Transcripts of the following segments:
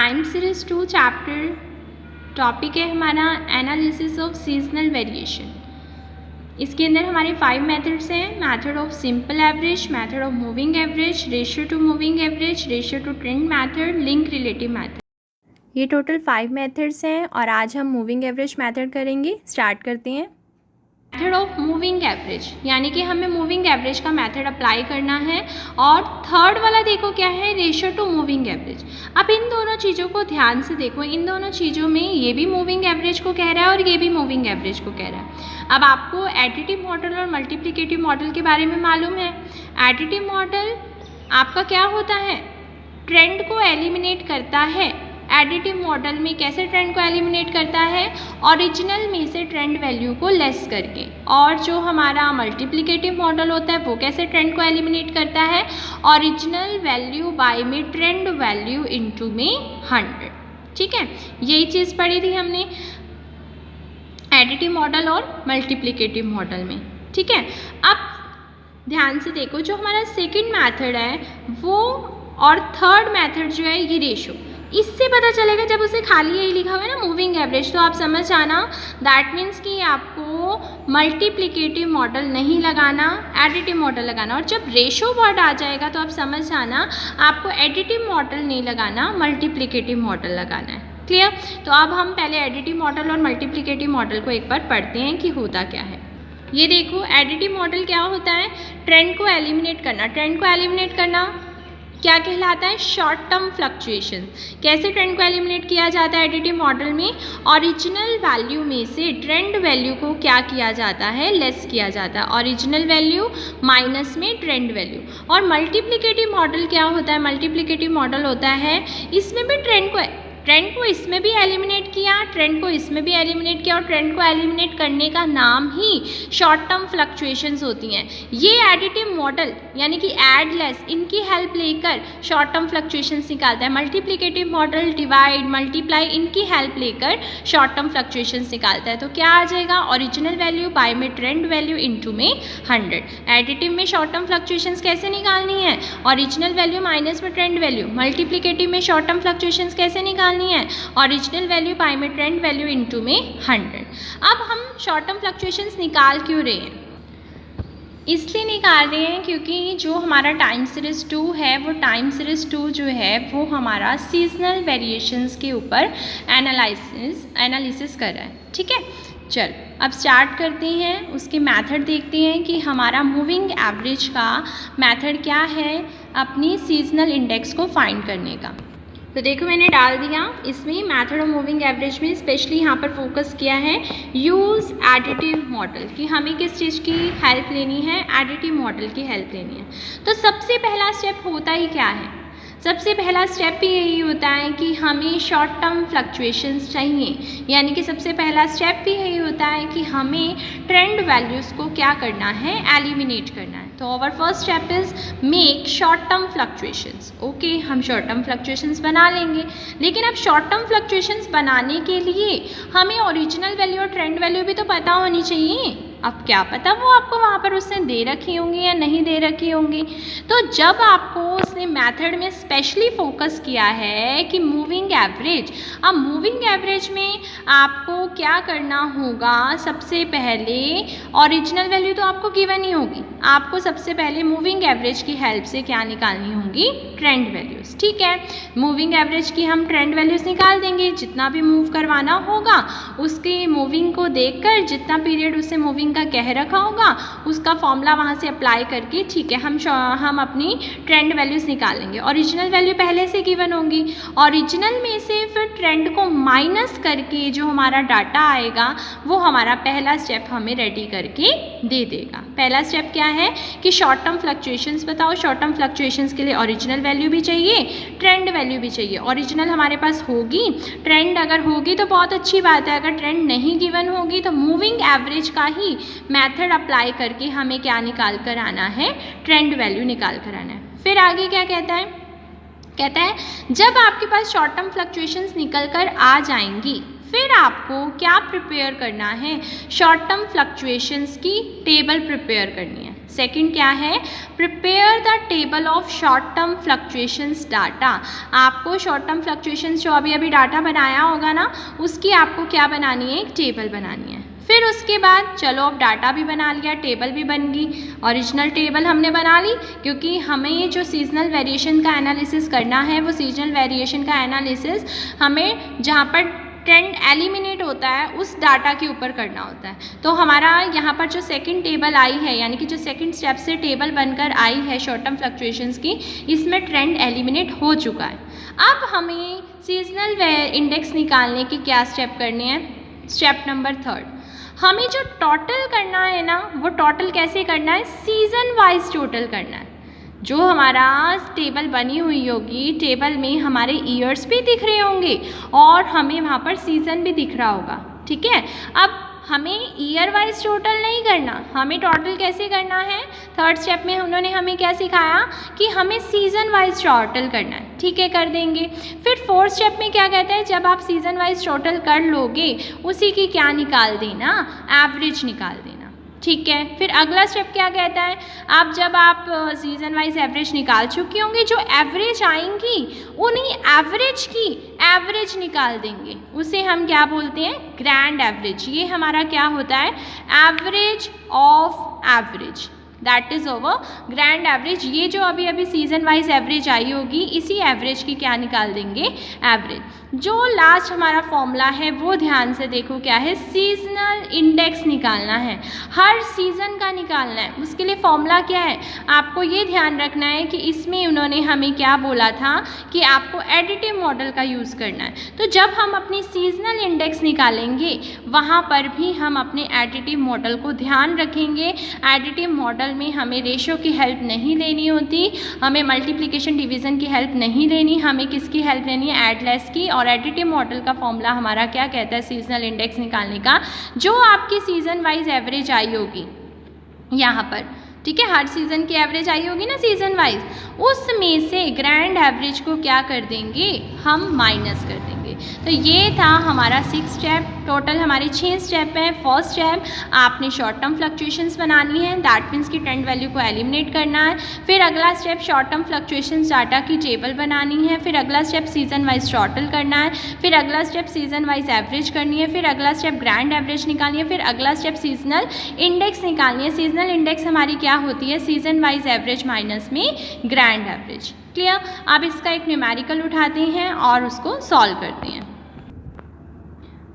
Time series 2 chapter topic है हमारा analysis of seasonal variation. इसके अंदर हमारे 5 मेथड्स हैं। Method of simple average, method of moving average, ratio two moving average, ratio two trend method, link relative method. ये total 5 methods हैं और आज हम मूविंग एवरेज मेथड करेंगे। स्टार्ट करते हैं। मेथड ऑफ मूविंग एवरेज यानी कि हमें मूविंग एवरेज का मेथड अप्लाई करना है। और थर्ड वाला देखो क्या है, रेशियो टू मूविंग एवरेज। अब इन दोनों चीज़ों को ध्यान से देखो, इन दोनों चीज़ों में ये भी मूविंग एवरेज को कह रहा है और ये भी मूविंग एवरेज को कह रहा है। अब आपको एडिटिव मॉडल और मल्टीप्लिकेटिव मॉडल के बारे में मालूम है। एडिटिव मॉडल आपका क्या होता है, ट्रेंड को एलिमिनेट करता है। एडिटिव मॉडल में कैसे ट्रेंड को एलिमिनेट करता है, ओरिजिनल में से ट्रेंड वैल्यू को लेस करके। और जो हमारा मल्टीप्लिकेटिव मॉडल होता है वो कैसे ट्रेंड को एलिमिनेट करता है, ओरिजिनल वैल्यू बाय में ट्रेंड वैल्यू इनटू में 100। ठीक है, यही चीज़ पढ़ी थी हमने एडिटिव मॉडल और मल्टीप्लिकेटिव मॉडल में। ठीक है, अब ध्यान से देखो, जो हमारा सेकंड मेथड है वो और थर्ड मेथड जो है ये रेशियो, इससे पता चलेगा जब उसे खाली यही लिखा हुआ है ना मूविंग एवरेज, तो आप समझ आना दैट मीन्स कि आपको मल्टीप्लिकेटिव मॉडल नहीं लगाना, एडिटिव मॉडल लगाना। और जब रेशियो वर्ड आ जाएगा तो आप समझ आना आपको एडिटिव मॉडल नहीं लगाना, मल्टीप्लिकेटिव मॉडल लगाना है। क्लियर? तो अब हम पहले एडिटिव मॉडल और मल्टीप्लिकेटिव मॉडल को एक बार पढ़ते हैं कि होता क्या है। ये देखो, एडिटिव मॉडल क्या होता है, ट्रेंड को एलिमिनेट करना। ट्रेंड को एलिमिनेट करना क्या कहलाता है, शॉर्ट टर्म फ्लक्चुएशन। कैसे ट्रेंड को एलिमिनेट किया जाता है एडिटिव मॉडल में, ओरिजिनल वैल्यू में से ट्रेंड वैल्यू को क्या किया जाता है, लेस किया जाता है। ओरिजिनल वैल्यू माइनस में ट्रेंड वैल्यू। और मल्टीप्लिकेटिव मॉडल क्या होता है, मल्टीप्लिकेटिव मॉडल होता है इसमें भी ट्रेंड को इसमें भी एलिमिनेट किया, ट्रेंड को इसमें भी एलिमिनेट किया, और ट्रेंड को एलिमिनेट करने का नाम ही शॉर्ट टर्म फ्लक्चुएशंस होती हैं। ये एडिटिव मॉडल यानी कि एड लेस, इनकी हेल्प लेकर शॉर्ट टर्म फ्लक्चुएशंस निकालता है। मल्टीप्लिकेटिव मॉडल डिवाइड मल्टीप्लाई, इनकी हेल्प लेकर शॉर्ट टर्म फ्लक्चुएशंस निकालता है। तो क्या आ जाएगा, ओरिजिनल वैल्यू बाय में ट्रेंड वैल्यू इनटू में 100। एडिटिव में शॉर्ट टर्म फ्लक्चुएशंस कैसे निकालनी है, ओरिजिनल वैल्यू माइनस में ट्रेंड वैल्यू। मल्टीप्लिकेटिव में शॉर्ट टर्म फ्लक्चुएशंस कैसे निकालनी है, ओरिजिनल वैल्यू बाय में ट्रेंड वैल्यू इनटू में 100। अब हम शॉर्ट टर्म फ्लक्चुएशंस निकाल क्यों रहे हैं, इसलिए निकाल रहे हैं क्योंकि जो हमारा टाइम सीरीज 2 है वो टाइम सीरीज 2 जो है वो हमारा सीजनल वेरिएशंस के ऊपर एनालिसिस कर रहा है। ठीक है, चल अब स्टार्ट करते हैं, उसके मेथड देखते हैं कि हमारा मूविंग एवरेज का मेथड क्या है अपनी सीजनल इंडेक्स को फाइंड करने का। तो देखो मैंने डाल दिया इसमें मेथड ऑफ मूविंग एवरेज में स्पेशली यहाँ पर फोकस किया है यूज़ एडिटिव मॉडल कि हमें किस चीज़ की हेल्प लेनी है, एडिटिव मॉडल की हेल्प लेनी है। तो सबसे पहला स्टेप होता ही क्या है, सबसे पहला स्टेप भी यही होता है कि हमें शॉर्ट टर्म फ्लक्चुएशंस चाहिए, यानी कि सबसे पहला स्टेप भी यही होता है कि हमें ट्रेंड वैल्यूज़ को क्या करना है, एलिमिनेट करना है। तो our first step is make short term fluctuations. Okay, हम शॉर्ट टर्म फ्लक्चुएशंस बना लेंगे, लेकिन अब शॉर्ट टर्म फ्लक्चुएशंस बनाने के लिए हमें ओरिजिनल वैल्यू और ट्रेंड वैल्यू भी तो पता होनी चाहिए। अब क्या पता वो आपको वहाँ पर उसने दे रखी होंगी या नहीं दे रखी होंगी। तो जब आपको उसने मेथड में स्पेशली फोकस किया है कि मूविंग एवरेज, अब मूविंग एवरेज में आपको क्या करना होगा, सबसे पहले ओरिजिनल वैल्यू तो आपको गिवन ही होगी, आपको सबसे पहले मूविंग एवरेज की हेल्प से क्या निकालनी होगी, ट्रेंड वैल्यूज़। ठीक है, मूविंग एवरेज की हम ट्रेंड वैल्यूज़ निकाल देंगे, जितना भी मूव करवाना होगा उसके मूविंग को देखकर, जितना पीरियड उससे मूविंग का कह रखा होगा उसका फॉर्मूला वहाँ से अप्लाई करके, ठीक है, हम अपनी ट्रेंड वैल्यूज़ निकालेंगे। ओरिजिनल वैल्यू पहले से गिवन होगी, ओरिजिनल में से फिर ट्रेंड को माइनस करके जो हमारा डाटा आएगा वो हमारा पहला स्टेप हमें रेडी करके दे देगा। पहला स्टेप क्या है कि शॉर्ट टर्म फ्लक्चुएशंस बताओ। शॉर्ट टर्म फ्लक्चुएशंस के लिए ओरिजिनल वैल्यू भी चाहिए, ट्रेंड वैल्यू भी चाहिए। ओरिजिनल हमारे पास होगी, ट्रेंड अगर होगी तो बहुत अच्छी बात है, अगर ट्रेंड नहीं गिवन होगी तो मूविंग एवरेज का ही मेथड अप्लाई करके हमें क्या निकाल कर आना है, ट्रेंड वैल्यू निकाल कर आना है। फिर आगे क्या कहता है, कहता है जब आपके पास शॉर्ट टर्म फ्लक्चुएशंस निकल कर आ जाएंगी फिर आपको क्या प्रिपेयर करना है, शॉर्ट टर्म फ्लक्चुएशंस की टेबल प्रिपेयर करनी है। सेकंड क्या है, prepare the table of short term fluctuations data. आपको शॉर्ट टर्म फ्लक्चुएशंस जो अभी डाटा बनाया होगा ना, उसकी आपको क्या बनानी है, एक टेबल बनानी है। फिर उसके बाद चलो अब डाटा भी बना लिया, टेबल भी बन गई, ओरिजिनल टेबल हमने बना ली, क्योंकि हमें ये जो सीजनल वेरिएशन का एनालिसिस करना है, वो सीजनल वेरिएशन का एनालिसिस हमें जहाँ पर ट्रेंड एलिमिनेट होता है उस डाटा के ऊपर करना होता है। तो हमारा यहाँ पर जो सेकंड टेबल आई है, यानी कि जो सेकंड स्टेप से टेबल बनकर आई है शॉर्ट टर्म फ्लक्चुएशंस की, इसमें ट्रेंड एलिमिनेट हो चुका है। अब हमें सीजनल इंडेक्स निकालने के क्या स्टेप करने हैं। स्टेप नंबर 3, हमें जो टोटल करना है ना, वो टोटल कैसे करना है, सीजन वाइज टोटल करना है। जो हमारा टेबल बनी हुई होगी, टेबल में हमारे ईयर्स भी दिख रहे होंगे और हमें वहाँ पर सीज़न भी दिख रहा होगा, ठीक है। अब हमें ईयर वाइज टोटल नहीं करना, हमें टोटल कैसे करना है। थर्ड स्टेप में उन्होंने हमें क्या सिखाया कि हमें सीज़न वाइज टोटल करना है, ठीक है, कर देंगे। फिर फोर्थ स्टेप में क्या कहता है, जब आप सीज़न वाइज टोटल कर लोगे, उसी की क्या निकाल देना, एवरेज निकाल देना, ठीक है। फिर अगला स्टेप क्या कहता है, जब आप सीजन वाइज एवरेज निकाल चुके होंगे, जो एवरेज आएंगी उन्हीं एवरेज की एवरेज निकाल देंगे, उसे हम क्या बोलते हैं, ग्रैंड एवरेज। ये हमारा क्या होता है, average of average, that is over grand average. ये जो अभी सीजन वाइज एवरेज आई होगी, इसी एवरेज की क्या निकाल देंगे, एवरेज। जो लास्ट हमारा फॉर्मूला है वो ध्यान से देखो क्या है, सीजनल इंडेक्स निकालना है, हर सीज़न का निकालना है। उसके लिए फॉर्मूला क्या है, आपको ये ध्यान रखना है कि इसमें उन्होंने हमें क्या बोला था कि आपको एडिटिव मॉडल का यूज़ करना है। तो जब हम अपनी सीजनल इंडेक्स निकालेंगे, वहाँ पर भी हम अपने एडिटिव मॉडल को ध्यान रखेंगे। एडिटिव मॉडल में हमें रेशो की हेल्प नहीं लेनी होती, हमें मल्टीप्लिकेशन डिवीज़न की हेल्प नहीं लेनी, हमें किसकी हेल्प लेनी है, एडलेस की। और एडिटिव मॉडल का फॉर्मूला हमारा क्या कहता है, सीजनल इंडेक्स निकालने का, जो आपकी सीजन वाइज एवरेज आई होगी यहाँ पर, ठीक है, हर सीज़न की एवरेज आई होगी ना सीजन वाइज, उसमें से ग्रैंड एवरेज को क्या कर देंगे, हम माइनस कर देंगे। तो ये था हमारा 6 स्टेप, टोटल हमारे 6 स्टेप हैं। फर्स्ट स्टेप, आपने शॉर्ट टर्म फ्लक्चुएशंस बनानी है, दैट मीन्स की ट्रेंड वैल्यू को एलिमिनेट करना है। फिर अगला step, short term fluctuations data की टेबल बनानी है। फिर अगला स्टेप, सीजन वाइज टोटल करना है। फिर अगला स्टेप, सीजन वाइज एवरेज करनी है। फिर अगला स्टेप, ग्रैंड एवरेज निकालनी है। फिर अगला स्टेप, सीजनल इंडेक्स निकालनी है। सीजनल इंडेक्स हमारी क्या होती है, सीजन वाइज एवरेज माइनस में ग्रैंड एवरेज। क्लियर। अब इसका एक न्यूमेरिकल उठाते हैं और उसको सॉल्व करते हैं।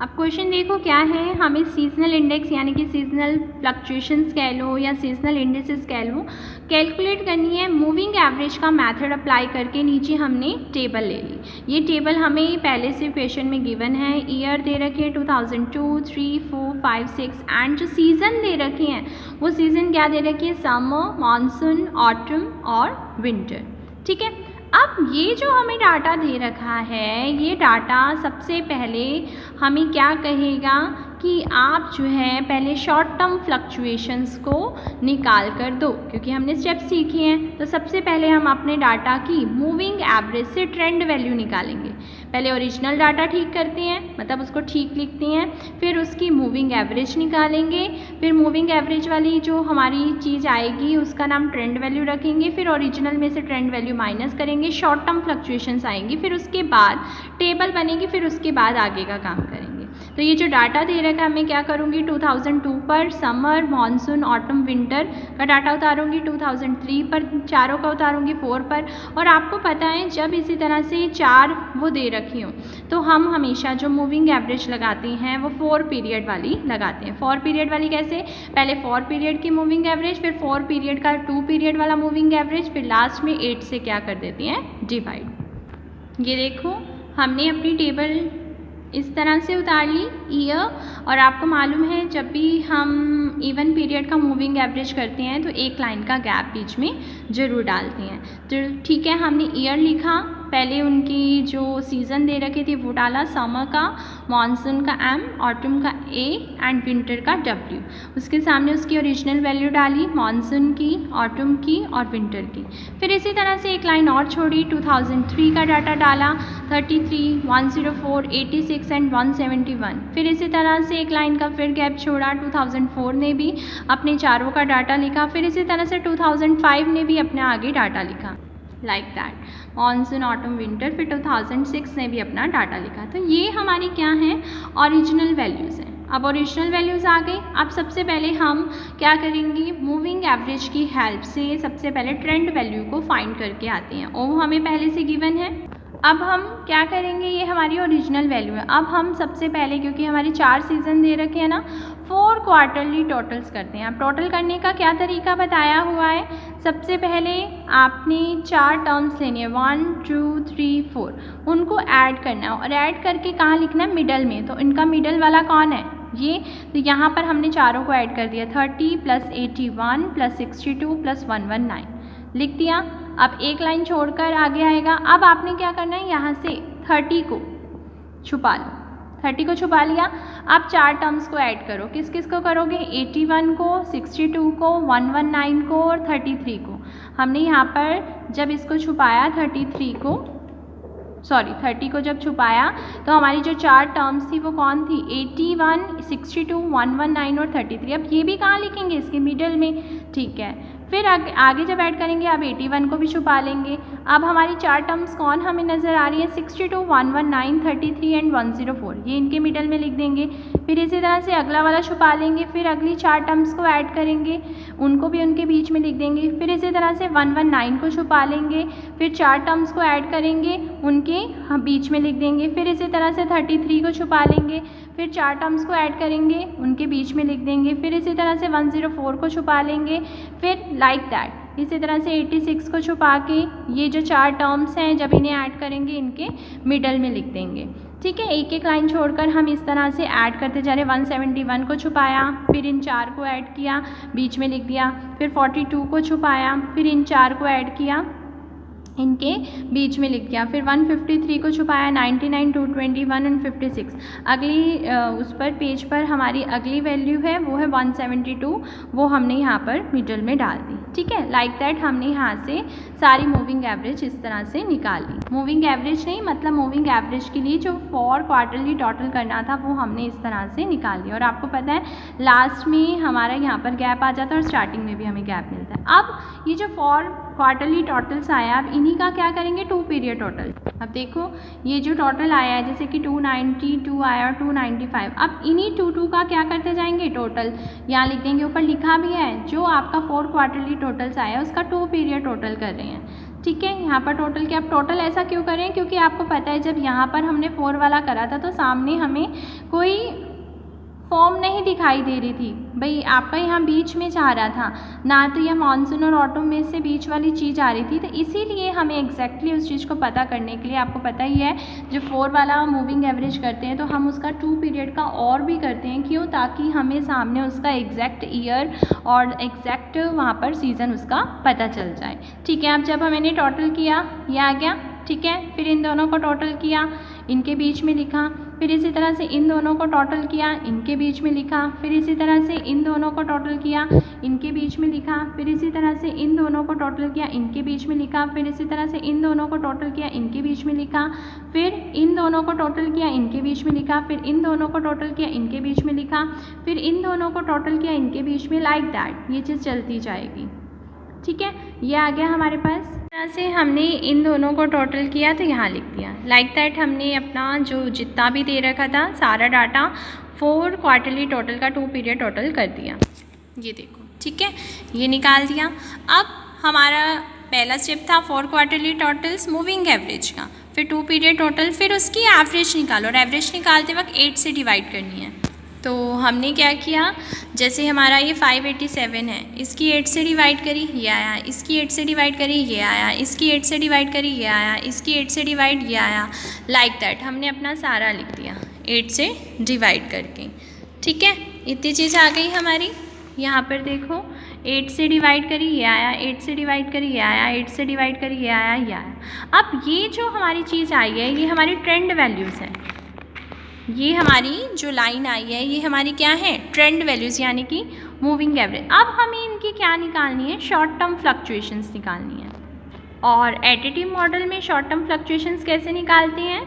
अब क्वेश्चन देखो क्या है, हमें सीजनल इंडेक्स यानी कि सीजनल फ्लक्चुएशंस कह लो या सीजनल इंडेक्सेस कह लो, कैलकुलेट करनी है। मूविंग एवरेज का मेथड अप्लाई करके नीचे हमने टेबल ले ली। ये टेबल हमें पहले से क्वेश्चन में गिवन है। ईयर दे रखे हैं 2002, 3, 4, 5, 6 एंड जो सीज़न दे रखे हैं वो सीज़न क्या दे रखी है, समर, मानसून, ऑटम और विंटर, ठीक है। अब ये जो हमें डाटा दे रखा है, ये डाटा सबसे पहले हमें क्या कहेगा कि आप जो है पहले शॉर्ट टर्म फ्लक्चुएशंस को निकाल कर दो, क्योंकि हमने स्टेप सीखे हैं। तो सबसे पहले हम अपने डाटा की मूविंग एवरेज से ट्रेंड वैल्यू निकालेंगे। पहले ओरिजिनल डाटा ठीक करते हैं, मतलब उसको ठीक लिखते हैं, फिर उसकी मूविंग एवरेज निकालेंगे। फिर मूविंग एवरेज वाली जो हमारी चीज़ आएगी उसका नाम ट्रेंड वैल्यू रखेंगे। फिर ओरिजिनल में से ट्रेंड वैल्यू माइनस करेंगे, शॉर्ट टर्म फ्लक्चुएशंस आएंगी। फिर उसके बाद टेबल बनेगी, फिर उसके बाद आगे का काम करेंगे। तो ये जो डाटा दे रखा है मैं क्या करूँगी, 2002 पर समर, मानसून, ऑटम, विंटर का डाटा उतारूँगी, 2003 पर चारों का उतारूँगी, 4 पर। और आपको पता है जब इसी तरह से 4 वो दे रखी हो तो हम हमेशा जो मूविंग एवरेज लगाते हैं वो 4 पीरियड वाली लगाते हैं। 4 पीरियड वाली कैसे, पहले 4 पीरियड की मूविंग एवरेज, फिर 4 पीरियड का 2 पीरियड वाला मूविंग एवरेज, फिर लास्ट में 8 से क्या कर देती हैं, डिवाइड। ये देखो हमने अपनी टेबल इस तरह से उतार ली ईयर। और आपको मालूम है जब भी हम इवन पीरियड का मूविंग एवरेज करते हैं तो एक लाइन का गैप बीच में ज़रूर डालते हैं। तो ठीक है, हमने ईयर लिखा, पहले उनकी जो सीज़न दे रखे थे वो डाला, समर का, मानसून का M, ऑटम का A एंड विंटर का W। उसके सामने उसकी ओरिजिनल वैल्यू डाली, मानसून की, ऑटम की और विंटर की। फिर इसी तरह से एक लाइन और छोड़ी, 2003 का डाटा डाला, 33, 104, 86 एंड 171। फिर इसी तरह से एक लाइन का फिर गैप छोड़ा, 2004 ने भी अपने चारों का डाटा लिखा। फिर इसी तरह से 2005 ने भी अपने आगे डाटा लिखा, like that, monsoon, autumn, winter. फिर 2006 ने भी अपना डाटा लिखा। तो ये हमारी क्या हैं, ओरिजिनल वैल्यूज़ हैं। अब ओरिजिनल वैल्यूज़ आ गई। अब सबसे पहले हम क्या करेंगे, मूविंग एवरेज की हेल्प से सबसे पहले ट्रेंड वैल्यू को फाइंड करके आते हैं, और वो हमें पहले से गिवन है। अब हम क्या करेंगे, ये हमारी ओरिजिनल वैल्यू है। अब हम सबसे पहले, क्योंकि हमारे 4 सीज़न दे रखे हैं ना, 4 क्वार्टरली टोटल्स करते हैं। अब टोटल करने का क्या तरीका बताया हुआ है, सबसे पहले आपने 4 टर्म्स लेने हैं, 1, 2, 3, 4, उनको ऐड करना है, और ऐड करके कहाँ लिखना है, मिडल में। तो इनका मिडल वाला कौन है, ये। तो यहाँ पर हमने चारों को ऐड कर दिया, 30 + 81 + 62 + 119 लिख दिया। अब एक लाइन छोड़कर आगे आएगा। अब आपने क्या करना है, यहाँ से 30 को छुपा लो, 30 को छुपा लिया। अब 4 टर्म्स को ऐड करो, किस किस को करोगे, 81 को, 62 को, 119 को और 33 को। हमने यहाँ पर जब इसको छुपाया 30 को जब छुपाया, तो हमारी जो 4 टर्म्स थी वो कौन थी, 81, 62, 119 और 33। अब ये भी कहाँ लिखेंगे, इसके मिडल में, ठीक है। फिर आगे जब ऐड करेंगे, अब 81 को भी छुपा लेंगे। अब हमारी 4 टर्म्स कौन हमें नज़र आ रही है, 62, 119, 33 एंड 104, ये इनके मिडल में लिख देंगे। फिर इसी तरह से अगला वाला छुपा लेंगे। फिर अगली 4 टर्म्स को ऐड करेंगे, उनको भी उनके बीच में लिख देंगे। फिर इसी तरह से 119 को छुपा लेंगे। फिर 4 टर्म्स को ऐड करेंगे, उनके बीच में लिख देंगे। फिर इसी तरह से 33 को छुपा लेंगे। फिर 4 टर्म्स को ऐड करेंगे, उनके बीच में लिख देंगे। फिर इसी तरह से 104 को छुपा लेंगे। फिर लाइक दैट इसी तरह से 86 को छुपा के ये जो 4 टर्म्स हैं जब इन्हें ऐड करेंगे इनके मिडल में लिख देंगे, ठीक है। एक एक लाइन छोड़कर हम इस तरह से ऐड करते जा रहे। 171 को छुपाया, फिर इन 4 को ऐड किया, बीच में लिख दिया। फिर 42 को छुपाया, फिर इन 4 को ऐड किया, इनके बीच में लिख दिया। फिर 153 को छुपाया, 99, 221 और 56। अगली उस पर पेज पर हमारी अगली वैल्यू है वो है 172, वो हमने यहाँ पर मिडल में डाल दी, ठीक है। लाइक दैट हमने यहाँ से सारी मूविंग एवरेज इस तरह से निकाल ली। मूविंग एवरेज नहीं, मतलब मूविंग एवरेज के लिए जो 4 क्वार्टरली टोटल करना था वो हमने इस तरह से निकाल लिया। और आपको पता है लास्ट में हमारा यहाँ पर गैप आ जाता है और स्टार्टिंग में भी हमें गैप मिलता है। अब ये जो 4 क्वार्टरली टोटल्स आया, अब इन्हीं का क्या करेंगे, 2 पीरियड टोटल। अब देखो ये जो टोटल आया है, जैसे कि 292 आया और 295, अब इन्हीं 2 का क्या करते जाएंगे, टोटल यहाँ लिख देंगे। ऊपर लिखा भी है जो आपका 4 क्वार्टरली टोटल्स आया है उसका 2 पीरियड टोटल कर रहे हैं, ठीक है। यहाँ पर टोटल क्या, अब टोटल ऐसा क्यों करें, क्योंकि आपको पता है जब यहाँ पर हमने 4 वाला करा था तो सामने हमें कोई फॉर्म नहीं दिखाई दे रही थी भाई, आपका यहाँ बीच में जा रहा था ना, तो यह मानसून और ऑटम में से बीच वाली चीज़ आ रही थी। तो इसीलिए हमें एग्जैक्टली उस चीज़ को पता करने के लिए, आपको पता ही है जो 4 वाला मूविंग एवरेज करते हैं तो हम उसका 2 पीरियड का और भी करते हैं, क्यों, ताकि हमें सामने उसका एग्जैक्ट ईयर और एग्जैक्ट वहाँ पर सीज़न उसका पता चल जाए, ठीक है। अब जब हमने टोटल किया ये आ गया, ठीक है। फिर इन दोनों को टोटल किया, इनके बीच में लिखा। फिर इसी तरह से इन दोनों को टोटल किया, इनके बीच में लिखा। फिर इसी तरह से इन दोनों को टोटल किया, इनके बीच में लिखा। फिर इसी तरह से इन दोनों को टोटल किया, इनके बीच में लिखा। फिर इसी तरह से इन दोनों को टोटल किया, इनके बीच में लिखा। फिर इन दोनों को टोटल किया, इनके बीच में लिखा। फिर इन दोनों को टोटल किया, इनके बीच में लिखा। फिर इन दोनों को टोटल किया, इनके बीच में, लाइक दैट ये चीज़ चलती जाएगी, ठीक है। ये आ गया हमारे पास। तरह से हमने इन दोनों को टोटल किया तो यहाँ लिख दिया। लाइक दैट हमने अपना जो जितना भी दे रखा था सारा डाटा 4 क्वार्टरली टोटल का 2 पीरियड टोटल कर दिया, ये देखो, ठीक है, ये निकाल दिया। अब हमारा पहला स्टेप था 4 क्वार्टरली टोटल्स मूविंग एवरेज का, फिर 2 पीरियड टोटल, फिर उसकी एवरेज निकालो और एवरेज निकालते वक्त 8 से डिवाइड करनी है। तो हमने क्या किया, जैसे हमारा ये 587 है, इसकी 8 से डिवाइड करी ये आया, इसकी 8 से डिवाइड करी ये आया, इसकी 8 से डिवाइड करी ये आया, इसकी 8 से डिवाइड ये आया, लाइक दैट हमने अपना सारा लिख दिया 8 से डिवाइड करके, ठीक है। इतनी चीज़ आ गई हमारी। यहाँ पर देखो 8 से डिवाइड करी ये आया, 8 से डिवाइड करी ये आया, 8 से डिवाइड करी ये आया, ये आया। अब ये जो हमारी चीज़ आई है ये हमारी ट्रेंड वैल्यूज़ है। ये हमारी जो लाइन आई है ये हमारी क्या है, ट्रेंड वैल्यूज़ यानी कि मूविंग एवरेज। अब हमें इनकी क्या निकालनी है, शॉर्ट टर्म फ्लक्चुएशंस निकालनी है। और एडिटिव मॉडल में शॉर्ट टर्म फ्लक्चुएशंस कैसे निकालते हैं,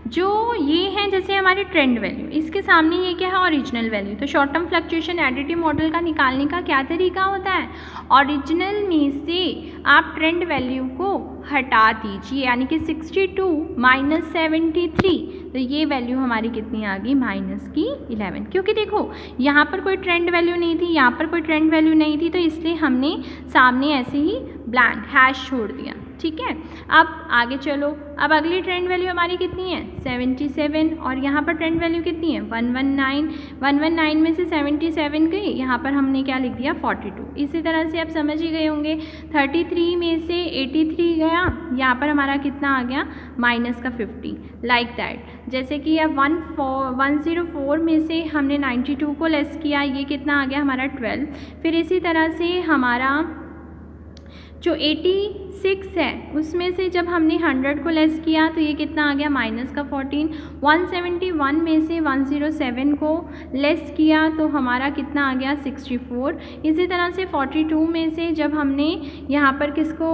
जो ये हैं जैसे हमारी ट्रेंड वैल्यू, इसके सामने ये क्या है, ओरिजिनल वैल्यू। तो short term fluctuation additive model का निकालने का क्या तरीका होता है, ओरिजिनल में से आप ट्रेंड वैल्यू को हटा दीजिए, यानी कि 62 - 73, तो ये वैल्यू हमारी कितनी आ गई, -11। क्योंकि देखो यहाँ पर कोई ट्रेंड वैल्यू नहीं थी, यहाँ पर कोई ट्रेंड वैल्यू नहीं थी, तो इसलिए हमने सामने ऐसे ही ब्लैंक हैश छोड़ दिया। ठीक है, अब आगे चलो। अब अगली ट्रेंड वैल्यू हमारी कितनी है, 77, और यहाँ पर ट्रेंड वैल्यू कितनी है, 119। 119 में से 77 गई, यहाँ पर हमने क्या लिख दिया, 42। इसी तरह से आप समझ ही गए होंगे, 33 में से 83 गया, यहाँ पर हमारा कितना आ गया, -50, लाइक दैट। जैसे कि अब 104 में से हमने 92 को लेस किया, ये कितना आ गया हमारा 12। फिर इसी तरह से हमारा जो 86 है उसमें से जब हमने 100 को लेस किया तो ये कितना आ गया, -14। 171 में से 107 को लेस किया तो हमारा कितना आ गया, 64। इसी तरह से 42 में से जब हमने यहाँ पर किसको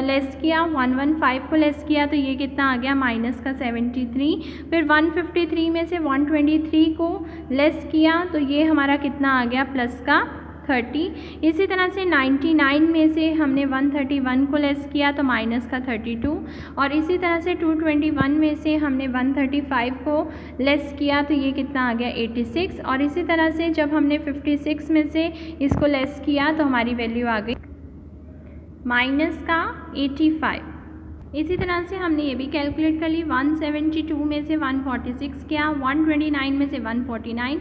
लेस किया, 115 को लेस किया तो ये कितना आ गया, -73। फिर 153 में से 123 को लेस किया तो ये हमारा कितना आ गया, +30। इसी तरह से 99 में से हमने 131 को लेस किया तो -32। और इसी तरह से 221 में से हमने 135 को लेस किया तो ये कितना आ गया, 86। और इसी तरह से जब हमने 56 में से इसको लेस किया तो हमारी वैल्यू आ गई -85। इसी तरह से हमने ये भी कैलकुलेट कर ली, 172 में से 146 किया, 129 में से 149,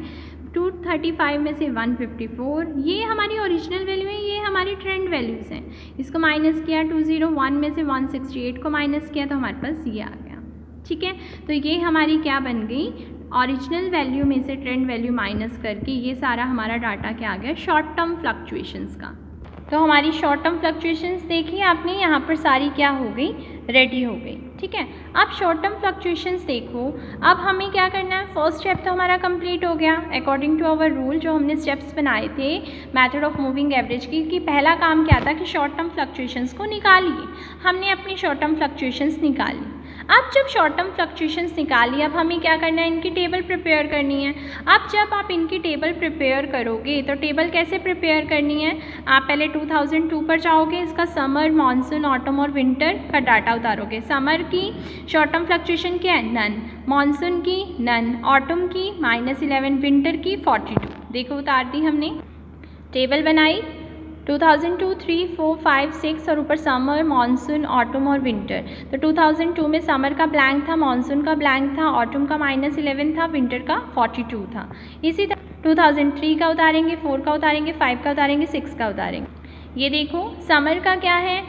235 में से 154। ये हमारी ओरिजिनल वैल्यू है, ये हमारी ट्रेंड वैल्यूज़ हैं। इसको माइनस किया, 201 में से 168 को माइनस किया तो हमारे पास ये आ गया। ठीक है, तो ये हमारी क्या बन गई, ओरिजिनल वैल्यू में से ट्रेंड वैल्यू माइनस करके ये सारा हमारा डाटा क्या आ गया, शॉर्ट टर्म फ्लक्चुएशंस का। तो हमारी शॉर्ट टर्म फ्लक्चुएशंस देखी आपने, यहाँ पर सारी क्या हो गई, रेडी हो गई। ठीक है, अब शॉर्ट टर्म फ्लक्चुएशंस देखो, अब हमें क्या करना है, फर्स्ट स्टेप तो हमारा कंप्लीट हो गया अकॉर्डिंग टू आवर रूल, जो हमने स्टेप्स बनाए थे मेथड ऑफ मूविंग एवरेज की, कि पहला काम क्या था कि शॉर्ट टर्म फ्लक्चुएशंस को निकालिए। हमने अपनी शॉर्ट टर्म फ्लक्चुएशंस निकाली। अब जब शॉर्ट टर्म फ्लक्चुएशंस निकाली, अब हमें क्या करना है, इनकी टेबल प्रिपेयर करनी है। अब जब आप इनकी टेबल प्रिपेयर करोगे तो टेबल कैसे प्रिपेयर करनी है, आप पहले 2002 पर जाओगे, इसका समर, मानसून, ऑटम और विंटर का डाटा उतारोगे। समर की शॉर्ट टर्म फ्लक्चुएशन क्या है, नन। मानसून की नन, ऑटम की -11, विंटर की 42। देखो उतार दी हमने, टेबल बनाई, 2002, 3, 4, 5, 6 और ऊपर समर, मानसून, ऑटम और विंटर। तो 2002 में समर का ब्लैंक था, मानसून का ब्लैंक था, ऑटम का -11 था, विंटर का 42 था। इसी तरह 2003 का उतारेंगे, 4 का उतारेंगे, 5 का उतारेंगे, 6 का उतारेंगे। ये देखो समर का क्या है,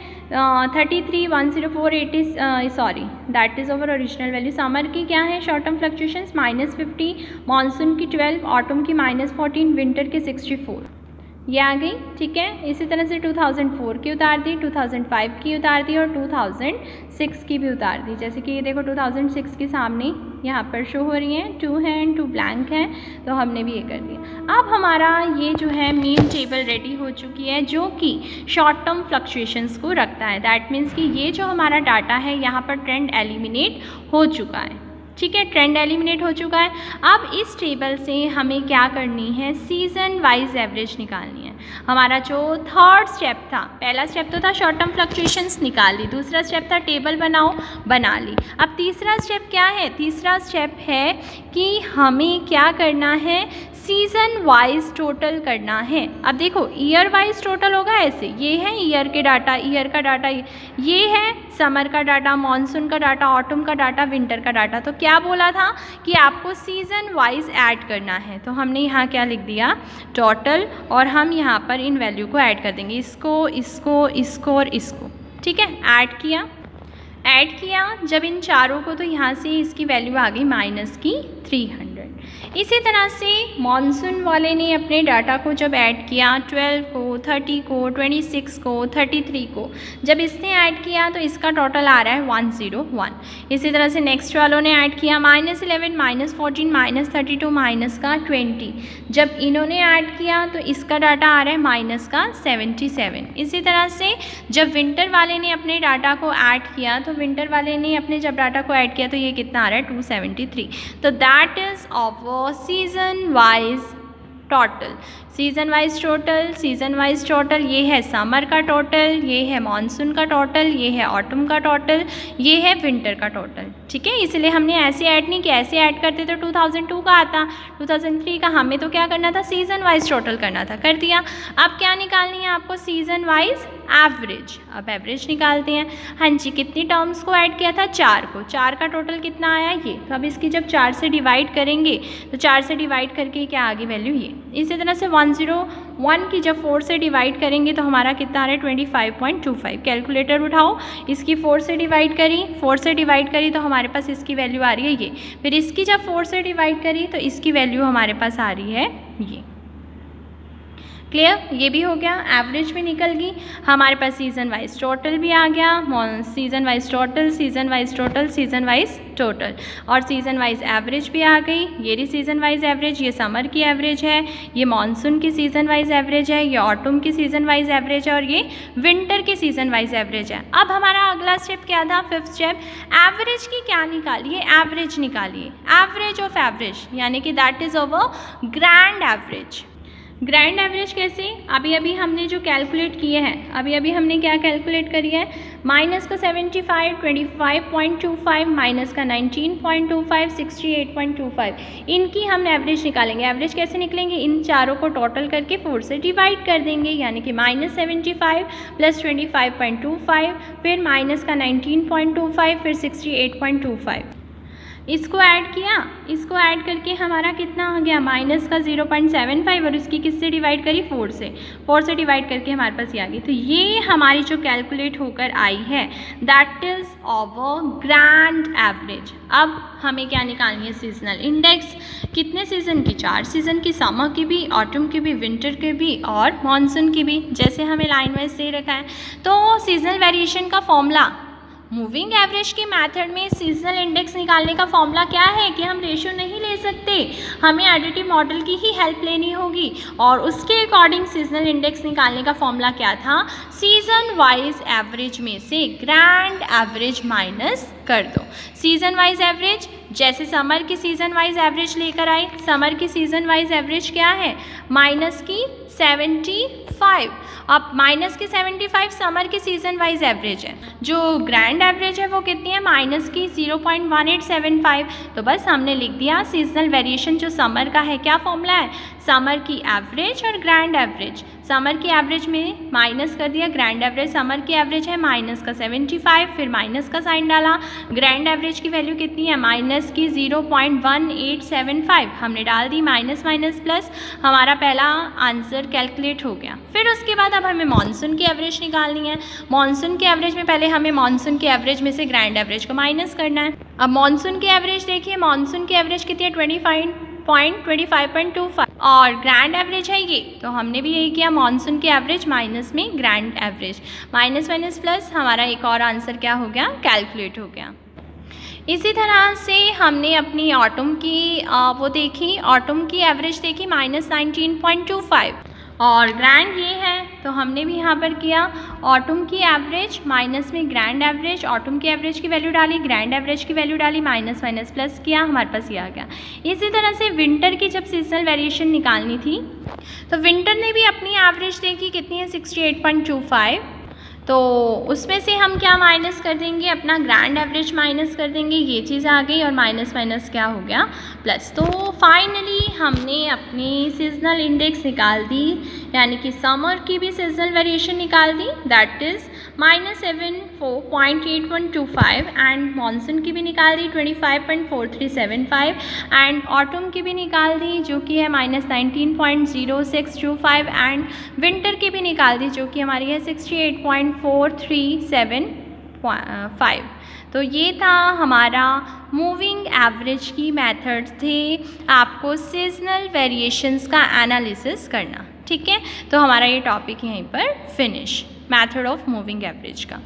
33, 104, 80, sorry that is over original value. Summer की क्या है शॉर्ट टर्म फ्लक्चुएशंस, -50, मानसून की 12, ऑटम की -14, विंटर के 64, ये आ गई। ठीक है, इसी तरह से 2004 की उतार दी, 2005 की उतार दी और 2006 की भी उतार दी। जैसे कि ये देखो 2006 के सामने यहाँ पर शो हो रही हैं, 2 हैं, 2 ब्लैंक हैं, तो हमने भी ये कर दिया। अब हमारा ये जो है मेन टेबल रेडी हो चुकी है, जो कि शॉर्ट टर्म फ्लक्चुएशंस को रखता है। दैट मीन्स कि ये जो हमारा डाटा है यहाँ पर ट्रेंड एलिमिनेट हो चुका है। ठीक है, ट्रेंड एलिमिनेट हो चुका है। अब इस टेबल से हमें क्या करनी है, सीजन वाइज एवरेज निकालनी है। हमारा जो थर्ड स्टेप था, पहला स्टेप तो था शॉर्ट टर्म फ्लक्चुएशंस निकाल ली, दूसरा स्टेप था टेबल बनाओ, बना ली। अब तीसरा स्टेप क्या है, तीसरा स्टेप है कि हमें क्या करना है, सीज़न वाइज टोटल करना है। अब देखो ईयर वाइज टोटल होगा ऐसे, ये है ईयर के डाटा, ईयर का डाटा, ये है समर का डाटा, मानसून का डाटा, ऑटम का डाटा, विंटर का डाटा। तो क्या बोला था कि आपको सीज़न वाइज ऐड करना है, तो हमने यहाँ क्या लिख दिया, टोटल, और हम यहाँ पर इन वैल्यू को ऐड कर देंगे, इसको, इसको, इसको और इसको। ठीक है, ऐड किया, जब इन चारों को, तो यहाँ से इसकी वैल्यू आ गई -300। इसी तरह से मानसून वाले ने अपने डाटा को जब ऐड किया, 12 को, 30 को, 26 को, 33 को, जब इसने ऐड किया तो इसका टोटल आ रहा है 101। इसी तरह से नेक्स्ट वालों ने ऐड किया -11, -14, -32, माइनस का 20, जब इन्होंने ऐड किया तो इसका डाटा आ रहा है माइनस का 77। इसी तरह से जब विंटर वाले ने अपने डाटा को ऐड किया तो विंटर वाले ने अपने जब डाटा को ऐड किया तो ये कितना आ रहा है 273। तो that is off season wise total. Season wise total, season wise total, ये है समर का टोटल, ये है मानसून का टोटल, ये है ऑटम का टोटल, ये है विंटर का टोटल। ठीक है, इसलिए हमने ऐसे ऐड नहीं किया, ऐसे ऐड करते तो 2002 का आता, 2003 का, हमें तो क्या करना था, सीज़न वाइज टोटल करना था, कर दिया। अब क्या निकालनी है आपको, सीज़न वाइज एवरेज। अब एवरेज निकालते हैं। हाँ जी, कितनी टर्म्स को ऐड किया था, 4 को, 4 का टोटल कितना आया ये। तो अब इसकी जब 4 से डिवाइड करेंगे तो 4 से डिवाइड करके क्या आगे वैल्यू ये। इसी तरह से 101 की जब 4 से डिवाइड करेंगे तो हमारा कितना आ रहा है 25.25। कैलकुलेटर उठाओ, इसकी 4 से डिवाइड करी, 4 से डिवाइड करी तो हमारे पास इसकी वैल्यू आ रही है ये। फिर इसकी जब 4 से डिवाइड करी तो इसकी वैल्यू हमारे पास आ रही है ये। क्लियर, ये भी हो गया, एवरेज भी निकल गई, हमारे पास सीज़न वाइज टोटल भी आ गया, season wise total, season wise total, season wise total, और सीज़न वाइज एवरेज भी आ गई। ये रही सीज़न वाइज एवरेज, ये समर की एवरेज है, ये मानसून की सीज़न वाइज एवरेज है, ये ऑटम की सीज़न वाइज एवरेज है, और ये विंटर की सीज़न वाइज एवरेज है। अब हमारा अगला स्टेप क्या था, 5th स्टेप, एवरेज की क्या निकालिए, एवरेज निकालिए, एवरेज ऑफ एवरेज, यानी कि that is over grand average. Grand average कैसे, अभी अभी हमने जो कैलकुलेट किए हैं, अभी अभी हमने क्या कैलकुलेट करी है, माइनस का 75, 25.25, माइनस का 19.25, 68.25, इनकी हम एवरेज निकालेंगे। एवरेज कैसे निकलेंगे, इन चारों को टोटल करके 4 से डिवाइड कर देंगे, यानी कि -75 + 25.25, फिर माइनस का 19.25, फिर 68.25, इसको ऐड किया, इसको ऐड करके हमारा कितना आ गया, माइनस का 0.75, और इसकी किससे डिवाइड करी, 4 से, 4 से डिवाइड करके हमारे पास ये आ गई। तो ये हमारी जो कैलकुलेट होकर आई है that is over grand average. अब हमें क्या निकालनी है, सीजनल इंडेक्स, कितने सीज़न की, 4 सीज़न की, समर की भी, ऑटम की भी, विंटर की भी, और मानसून की भी, जैसे हमें लाइन वाइज दे रखा है। तो सीजनल वेरिएशन का फॉर्मूला, मूविंग एवरेज के मेथड में सीजनल इंडेक्स निकालने का फॉर्मूला क्या है कि हम रेशियो नहीं ले सकते, हमें एडिटिव मॉडल की ही हेल्प लेनी होगी, और उसके अकॉर्डिंग सीजनल इंडेक्स निकालने का फॉर्मूला क्या था, सीजन वाइज एवरेज में से ग्रैंड एवरेज माइनस कर दो। सीजन वाइज एवरेज, जैसे समर की सीजन वाइज एवरेज लेकर आए, समर की सीजन वाइज एवरेज क्या है, माइनस की 75, अब माइनस की 75 समर की सीजन वाइज एवरेज है, जो ग्रैंड एवरेज है वो कितनी है, माइनस की 0.1875। तो बस हमने लिख दिया सीजनल वेरिएशन जो समर का है, क्या फॉर्मूला है, समर की एवरेज और ग्रैंड एवरेज। समर की एवरेज में माइनस कर दिया, ग्रैंड एवरेज, समर की एवरेज है माइनस का 75, फिर माइनस का साइन डाला, ग्रैंड एवरेज की वैल्यू कितनी है, माइनस की 0.1875, हमने डाल दी, माइनस माइनस प्लस, हमारा पहला आंसर कैलकुलेट हो गया। फिर उसके बाद अब हमें मानसून की एवरेज निकालनी है। मानसून की एवरेज में पहले हमें मानसून की एवरेज में से ग्रैंड एवरेज को माइनस करना है। अब मानसून की एवरेज देखिए, मानसून की एवरेज कितनी है, 25.25, और ग्रैंड एवरेज है ये, तो हमने भी यही किया, मानसून की एवरेज माइनस में grand average, minus minus plus, हमारा एक और आंसर क्या हो गया, कैलकुलेट हो गया। इसी तरह से हमने अपनी ऑटम की वो देखी, ऑटम की एवरेज देखी -19.25, और ग्रैंड ये है, तो हमने भी यहाँ पर किया, ऑटम की एवरेज माइनस में ग्रैंड एवरेज, ऑटम की एवरेज की वैल्यू डाली, ग्रैंड एवरेज की वैल्यू डाली, माइनस माइनस प्लस किया, हमारे पास ये आ गया। इसी तरह से विंटर की जब सीजनल वेरिएशन निकालनी थी तो विंटर ने भी अपनी एवरेज देखी, कितनी है 68.25, तो उसमें से हम क्या माइनस कर देंगे, अपना ग्रैंड एवरेज माइनस कर देंगे, ये चीज़ आ गई, और माइनस माइनस क्या हो गया, प्लस। तो फाइनली हमने अपनी सीजनल इंडेक्स निकाल दी, यानी कि समर की भी सीजनल वेरिएशन निकाल दी, दैट इज़ -74.8125, एंड मानसून की भी निकाल दी 25.4375, एंड ऑटम की भी निकाल दी जो कि है -19.0625, एंड विंटर की भी निकाल दी जो कि हमारी है 68.4375। तो ये था हमारा मूविंग एवरेज की मेथड थे आपको सीजनल वेरिएशंस का एनालिसिस करना। ठीक है, तो हमारा ये टॉपिक यहीं पर finish, method of moving average का।